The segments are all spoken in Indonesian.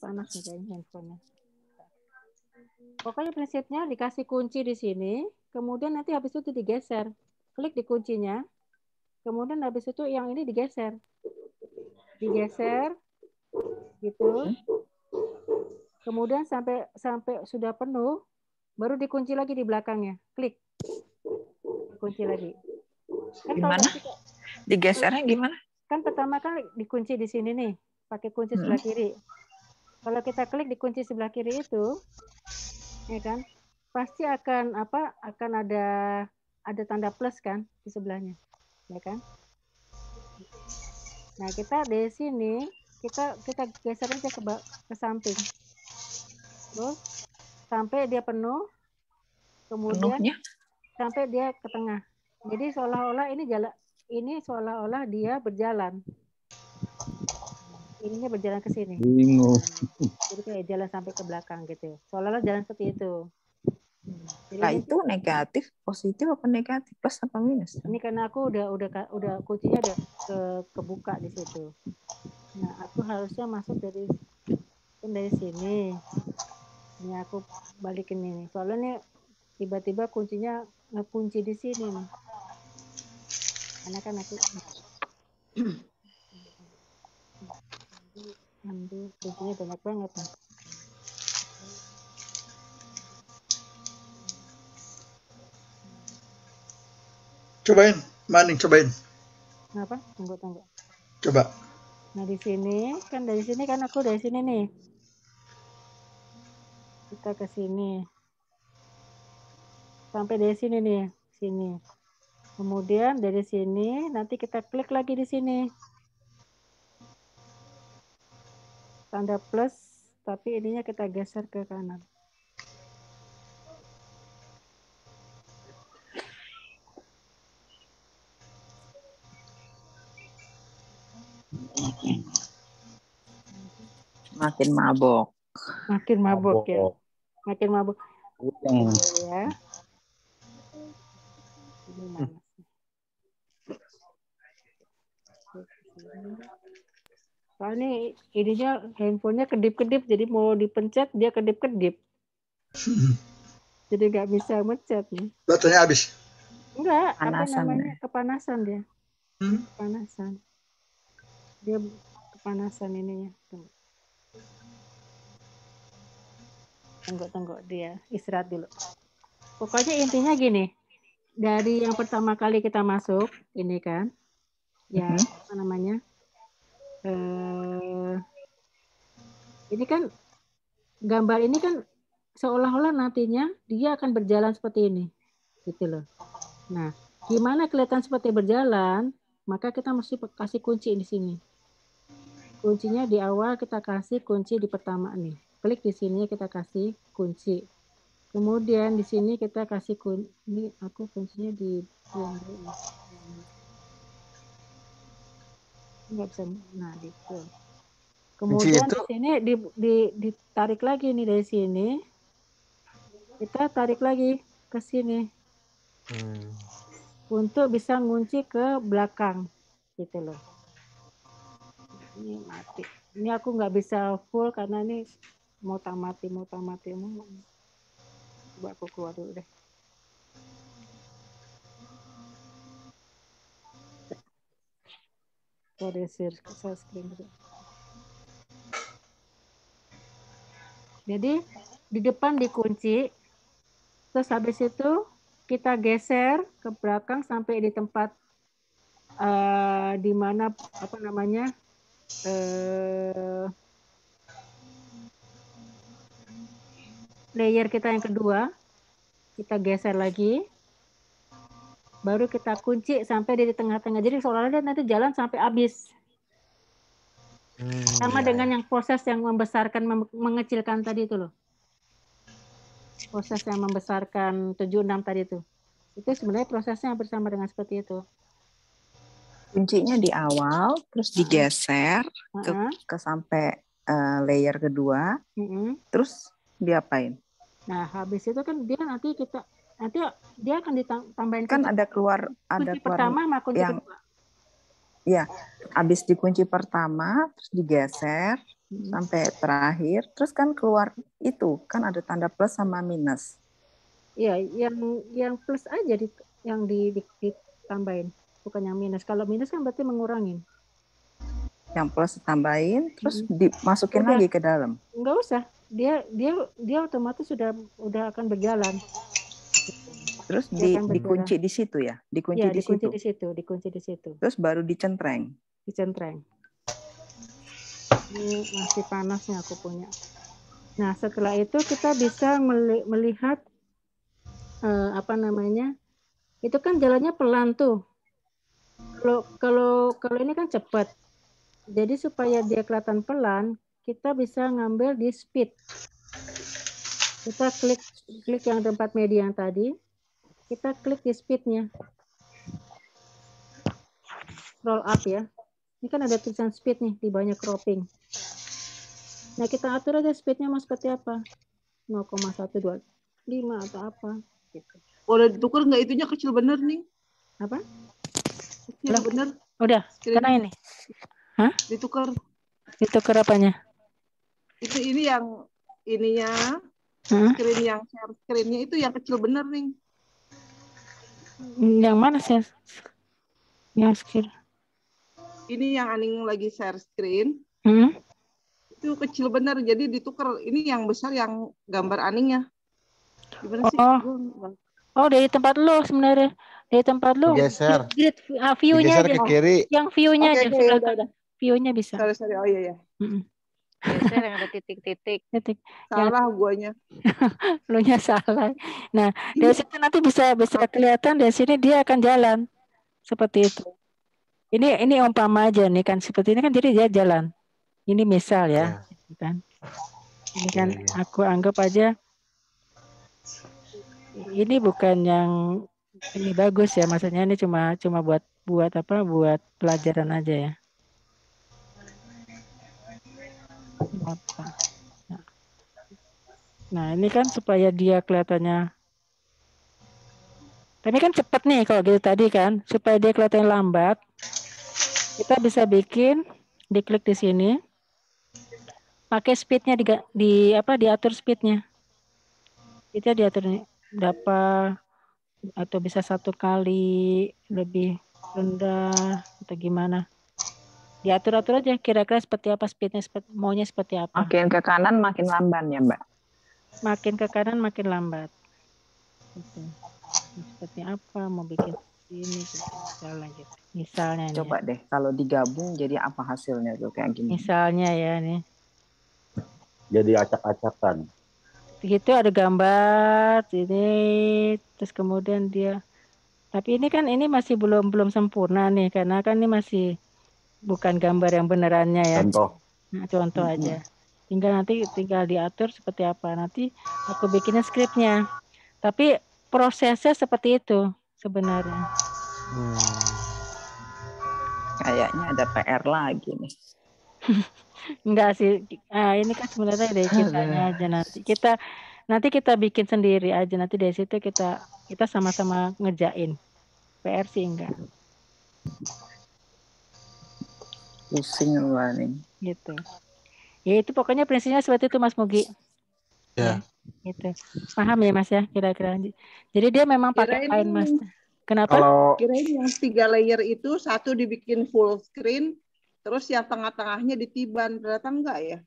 panas nih kayaknya handphonenya. Pokoknya prinsipnya dikasih kunci di sini, kemudian nanti habis itu digeser. Klik di kuncinya, kemudian habis itu yang ini digeser. Digeser, gitu. Kemudian sampai sudah penuh, baru dikunci lagi di belakangnya. Klik. Dikunci lagi. Kan Gimana? Digesernya gimana? Kan pertama kan dikunci di sini nih, pakai kunci sebelah kiri. Kalau kita klik di kunci sebelah kiri itu, ya kan, pasti akan akan ada tanda plus kan di sebelahnya, ya kan. Nah kita dari sini kita geser aja ke samping, terus sampai dia penuh, kemudian Penuhnya? sampai dia ke tengah. Jadi seolah-olah ini seolah-olah dia berjalan. Ininya berjalan ke sini. Bingung. Jadi kayak jalan sampai ke belakang gitu. Seolah-olah jalan seperti itu. Jadi Nah, itu negatif, positif apa negatif, plus apa minus? Ini karena aku udah kuncinya udah kebuka di situ. Nah, aku harusnya masuk dari sini. Ini aku balikin ini. Soalnya nih tiba-tiba kuncinya ngekunci di sini nih. Karena kan aku ambil kuncinya banyak banget nih. Cobain, Maning cobain. Kenapa? Tunggu. Coba. Nah di sini kan aku dari sini nih. Kita ke sini. Sampai dari sini nih, sini. Kemudian dari sini nanti kita klik lagi di sini. Tanda plus, tapi ininya kita geser ke kanan. Makin mabok. Makin mabok ya. Makin mabok. Ya. Gimana sih? Soalnya ininya handphonenya kedip-kedip, jadi mau dipencet dia kedip-kedip. Jadi nggak bisa mencet nih. Baterainya habis? Enggak, Panasan, kepanasan dia. Kepanasan. Dia kepanasan ininya. Tunggu dia istirahat dulu. Pokoknya intinya gini, dari yang pertama kali kita masuk ini kan, ya apa namanya, ini kan gambar ini kan seolah-olah nantinya dia akan berjalan seperti ini, gitu loh. Nah, gimana kelihatan seperti berjalan? Maka kita mesti kasih kunci di sini. Kuncinya di awal kita kasih kunci di pertama nih. Klik di sini kita kasih kunci. Kemudian di sini kita kasih kunci. Ini aku kuncinya di nggak bisa. Nah, gitu. Kemudian di sini ditarik lagi nih dari sini. Kita tarik lagi ke sini. Untuk bisa ngunci ke belakang. Gitu loh. Ini mati. Ini aku nggak bisa full karena ini mau tamati. Coba aku keluar dulu deh. Ada share screen dulu. Jadi di depan dikunci, terus habis itu kita geser ke belakang sampai di tempat di mana apa namanya layer kita yang kedua, kita geser lagi, baru kita kunci sampai di tengah-tengah. Jadi seolah-olah dia nanti jalan sampai habis. Sama dengan yang proses yang membesarkan, mengecilkan tadi itu loh. Proses yang membesarkan 76 tadi itu. Itu sebenarnya prosesnya hampir sama dengan seperti itu. Kuncinya di awal, terus digeser ke sampai layer kedua, terus diapain? Nah, habis itu kan dia nanti dia akan ditambahin kan ada keluar pertama sama kunci yang kedua. Ya, habis dikunci pertama, terus digeser, sampai terakhir, terus kan keluar itu kan ada tanda plus sama minus. Iya, yang plus aja yang ditambahin, bukan yang minus. Kalau minus kan berarti mengurangin. Yang plus ditambahin, terus dimasukin Udah. lagi ke dalam. Enggak usah, dia otomatis udah akan berjalan. Terus Dia akan dikunci di situ ya, dikunci Iya, di situ. dikunci di situ. Terus baru dicentreng. Dicentreng. Ini masih panasnya aku punya. Nah, setelah itu kita bisa melihat apa namanya? Itu kan jalannya pelan tuh. Kalau ini kan cepat. Jadi supaya dia kelihatan pelan, kita bisa ngambil di speed. Kita klik yang tempat media yang tadi. Kita klik di speednya. Scroll up ya. Ini kan ada tulisan speed nih, di banyak cropping. Nah, kita atur aja speednya mau seperti apa. 0,125 atau apa. Gitu. Udah ditukar nggak itunya kecil bener nih? Apa? Kecil bener. Udah, karena ini. Hah? Ditukar. Ditukar apanya? Itu ini yang ininya, screen yang share screen-nya itu yang kecil bener nih. Yang mana sih? Yang screen. Ini yang Aning lagi share screen. Itu kecil bener, jadi ditukar. Ini yang besar yang gambar Aningnya. Gimana sih? Oh, dari tempat lo sebenarnya. Dari tempat lo. Geser. View-nya aja. Ke kiri. Yang view-nya aja. Udah. View-nya bisa. Sorry. Oh iya. Geser yang ada titik-titik. Salah guanya. Lo nya salah. Nah, dari situ nanti bisa kelihatan dari sini dia akan jalan. Seperti itu. Ini umpama aja nih kan. Seperti ini kan jadi dia jalan. Ini misal ya. Kan. Ini kan aku anggap aja ini bukan yang ini bagus ya, maksudnya ini cuma buat apa? Buat pelajaran aja ya. Nah, ini kan supaya dia kelihatannya. Tapi kan cepat nih kalau gitu tadi kan, supaya dia kelihatannya lambat. Kita bisa bikin diklik di sini. Pakai speednya diatur speednya. Kita diatur berapa atau bisa 1 kali lebih rendah atau gimana. Diatur-atur aja kira-kira seperti apa speednya, maunya seperti apa. Makin ke kanan makin lamban ya Mbak. Makin ke kanan makin lambat. Gitu. Seperti apa mau bikin ini gitu. Misalnya coba deh kalau digabung jadi apa hasilnya tuh kayak gini. Misalnya ya nih. Jadi acak-acakan. Gitu ada gambar ini terus kemudian dia. Tapi ini kan ini masih belum sempurna nih karena kan ini masih bukan gambar yang benerannya ya. Contoh aja. Tinggal diatur seperti apa. Nanti aku bikinin skripnya. Tapi prosesnya seperti itu sebenarnya. Kayaknya ada PR lagi nih. Enggak sih. Ini kan sebenarnya dari kitanya aja nanti kita bikin sendiri aja. Nanti dari situ kita sama-sama ngerjain. PR sih enggak. Pusing lah nih. Gitu. Ya itu pokoknya prinsipnya seperti itu Mas Mugi. Ya. Gitu. Paham ya Mas ya kira-kira. Jadi dia memang pakai kain Mas. Kenapa? Kirain yang 3 layer itu satu dibikin full screen, terus yang tengah-tengahnya ditiban. Ternyata enggak ya?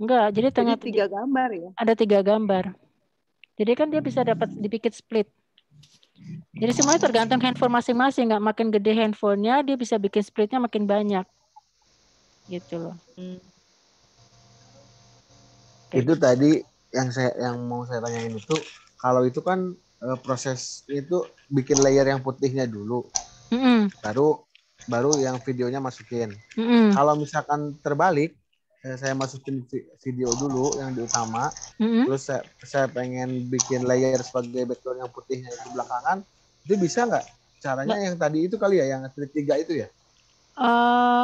Enggak. Jadi 3 gambar ya? Ada 3 gambar. Jadi kan dia bisa dibikin split. Jadi semuanya tergantung handphone masing-masing. Nggak makin gede handphonenya, dia bisa bikin splitnya makin banyak. Gitu loh. Itu tadi yang mau saya tanyain itu, kalau itu kan proses itu bikin layer yang putihnya dulu, baru yang videonya masukin. Kalau misalkan terbalik, saya masukin video dulu yang di utama, terus saya pengen bikin layer sebagai background yang putihnya itu belakangan, itu bisa nggak? Caranya yang tadi itu kali ya, yang 3 itu ya?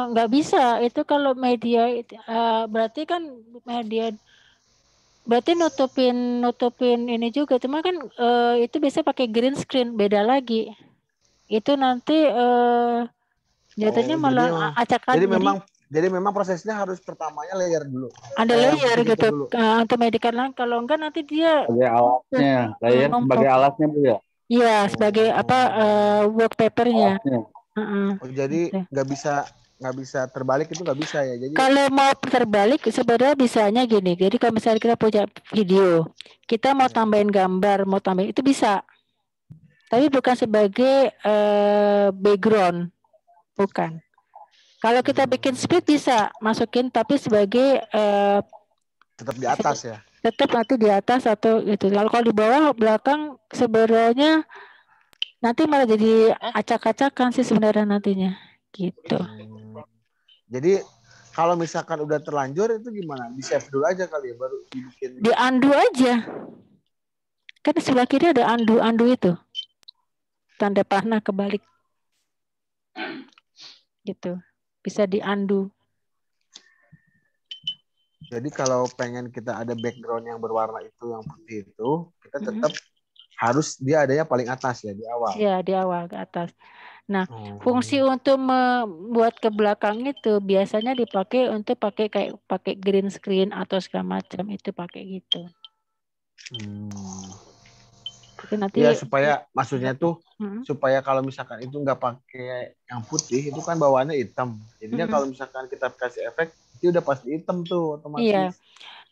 Nggak bisa. Itu kalau media berarti kan media berarti nutupin ini juga. Cuma kan itu biasa pakai green screen, beda lagi. Itu nanti jatuhnya malah acak-acak. Jadi memang Jadi memang prosesnya harus pertamanya layer dulu. Ada layer gitu. Untuk medical line, kalau enggak nanti dia sebagai alatnya, layer sebagai alatnya Bu ya. Iya, sebagai work papernya. Oh, jadi nggak bisa terbalik, itu nggak bisa ya. Jadi kalau mau terbalik sebenarnya bisanya gini. Jadi kalau misalnya kita punya video, kita mau tambahin gambar, mau tambahin itu bisa. Tapi bukan sebagai background, bukan. Kalau kita bikin split bisa masukin, tapi sebagai tetap di atas ya. Tetap nanti di atas atau gitu. Lalu kalau di bawah belakang sebenarnya nanti malah jadi acak-acakan sih sebenarnya nantinya, gitu. Jadi kalau misalkan udah terlanjur itu gimana? Di save dulu aja kali ya, baru dibikin. Di undo aja. Kan di sebelah kiri ada undo itu. Tanda panah kebalik. Gitu. Bisa di undo. Jadi kalau pengen kita ada background yang berwarna itu, yang putih itu, kita tetap harus dia adanya paling atas ya, di awal. Iya, di awal ke atas. Nah, fungsi untuk membuat ke belakang itu biasanya dipakai untuk pakai green screen atau segala macam, itu pakai gitu. Itu nanti ya supaya maksudnya tuh supaya kalau misalkan itu nggak pakai yang putih, itu kan bawaannya hitam. Jadinya kalau misalkan kita kasih efek, itu udah pasti hitam tuh otomatis. Iya.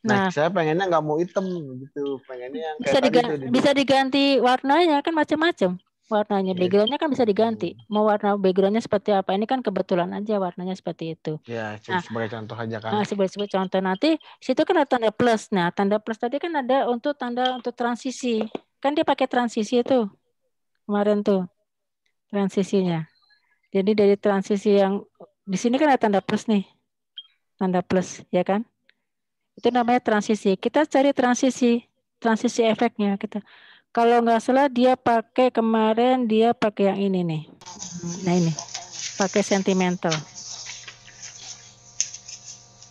Nah, saya pengennya nggak mau hitam gitu, pengennya yang kayak bisa diganti warnanya kan macam-macam. Warnanya, backgroundnya kan bisa diganti. Mau warna backgroundnya seperti apa? Ini kan kebetulan aja warnanya seperti itu. Ya, sebagai contoh aja kan. Sebagai contoh nanti situ kan ada tanda plus. Nah, tanda plus tadi kan ada untuk tanda untuk transisi. Kan dia pakai transisi itu kemarin tuh transisinya. Jadi dari transisi yang di sini kan ada tanda plus nih, tanda plus ya kan? Itu namanya transisi. Kita cari transisi efeknya kita. Kalau nggak salah dia pakai kemarin dia pakai yang ini nih. Nah ini pakai sentimental.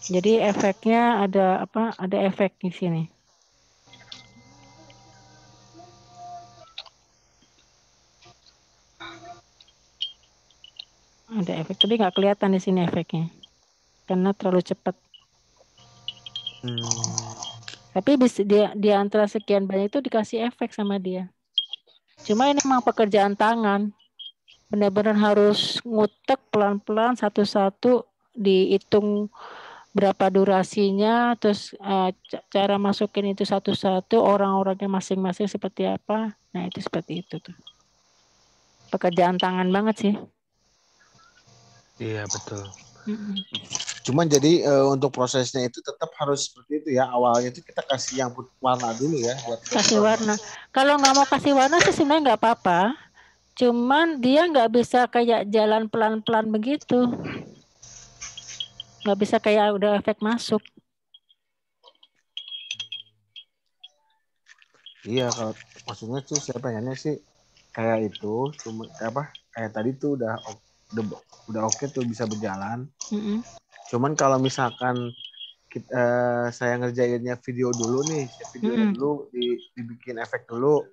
Jadi efeknya ada apa? Ada efek di sini. Ada efek, tapi nggak kelihatan di sini efeknya karena terlalu cepat. Tapi di antara sekian banyak itu dikasih efek sama dia. Cuma ini memang pekerjaan tangan. Benar-benar harus ngutek pelan-pelan satu-satu, dihitung berapa durasinya, terus cara masukin itu satu-satu, orang-orangnya masing-masing seperti apa. Nah itu seperti itu tuh. Pekerjaan tangan banget sih. Iya betul. Cuman jadi untuk prosesnya itu tetap harus seperti itu ya. Awalnya itu kita kasih yang warna dulu ya. Kasih warna. Kalau nggak mau kasih warna sih sebenarnya nggak apa-apa. Cuman dia nggak bisa kayak jalan pelan-pelan begitu. Nggak bisa kayak udah efek masuk. Iya, kalau maksudnya sih saya pengennya sih kayak itu, cuma kayak tadi tuh udah oke tuh bisa berjalan. Cuman kalau misalkan saya ngerjainnya video dulu nih, dulu dibikin efek dulu.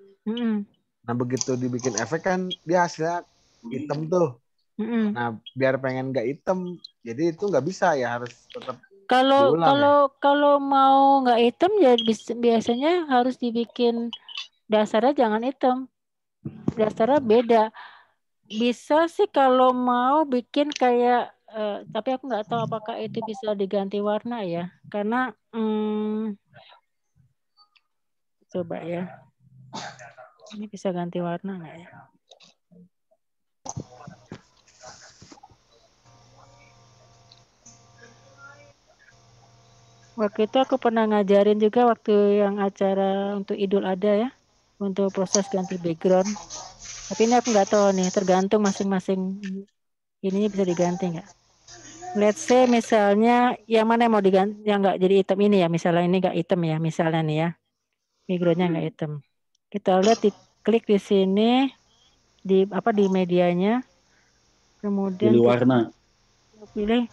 Nah begitu dibikin efek kan dia hasilnya hitam tuh. Nah biar pengen nggak hitam, jadi itu nggak bisa ya, harus tetap. Kalau mau nggak hitam ya biasanya harus dibikin dasarnya jangan hitam, dasarnya beda. Bisa sih kalau mau bikin kayak tapi aku nggak tahu apakah itu bisa diganti warna ya, karena coba ya, ini bisa ganti warna nggak ya? Waktu itu aku pernah ngajarin juga waktu yang acara untuk Idul Adha ya, untuk proses ganti background. Tapi ini aku nggak tahu nih, tergantung masing-masing ininya bisa diganti nggak. Let's say misalnya yang mana yang mau diganti, yang nggak jadi hitam ini ya, misalnya ini nggak hitam ya, misalnya nih ya, backgroundnya nggak hitam. Kita lihat klik di sini, di medianya, kemudian pilih warna. Pilih